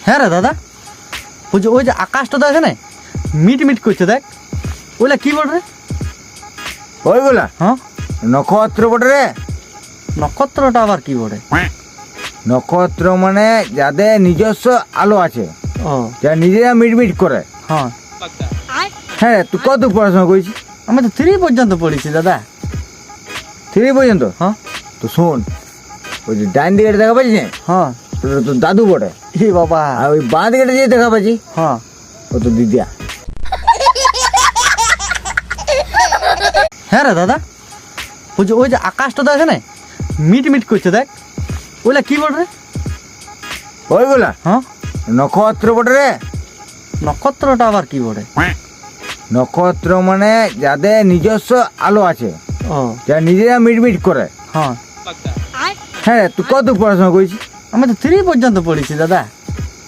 হ্যাঁ রে দাদা, ওই যে আকাশটা দেখে না, মিট মিট করছে দেখ, ওইলা কি বল রে? ওইগুলা হ্যাঁ, নক্ষত্র বটে রে। নক্ষত্রটা আবার কি বলে? নক্ষত্র মানে যাদের নিজস্ব আলো আছে, ও যারা নিজেরা মিটমিট করে। হ্যাঁ, হ্যাঁ, তুই কত পড়াশোনা করেছিস? আমি তো 3 পর্যন্ত পড়েছি দাদা। 3 পর্যন্ত? হ্যাঁ তো শোন, ওই যে ডান দিকে দেখা পাচ্ছিস না, হ্যাঁ। ওটা তোর দাদু বটে। এ বাবা। আর ওই বাঁ দিকে যে দেখা পাচ্ছি, হ্যাঁ, ও তো দিদিয়া। হ্যাঁ রে দাদা, ওই যে আকাশটা দেখে না, মিট মিট করছে দেখ, ওইলা কি বল রে? ওইগুলা হ্যাঁ, নক্ষত্র বটে রে। নক্ষত্রটা আবার কি বলে? নক্ষত্র মানে যাদের নিজস্ব আলো আছে, ও যারা নিজেরা মিটমিট করে। হ্যাঁ, হ্যাঁ, তুই কত পড়াশোনা করেছিস? আমি তো 3 পর্যন্ত পড়েছি দাদা।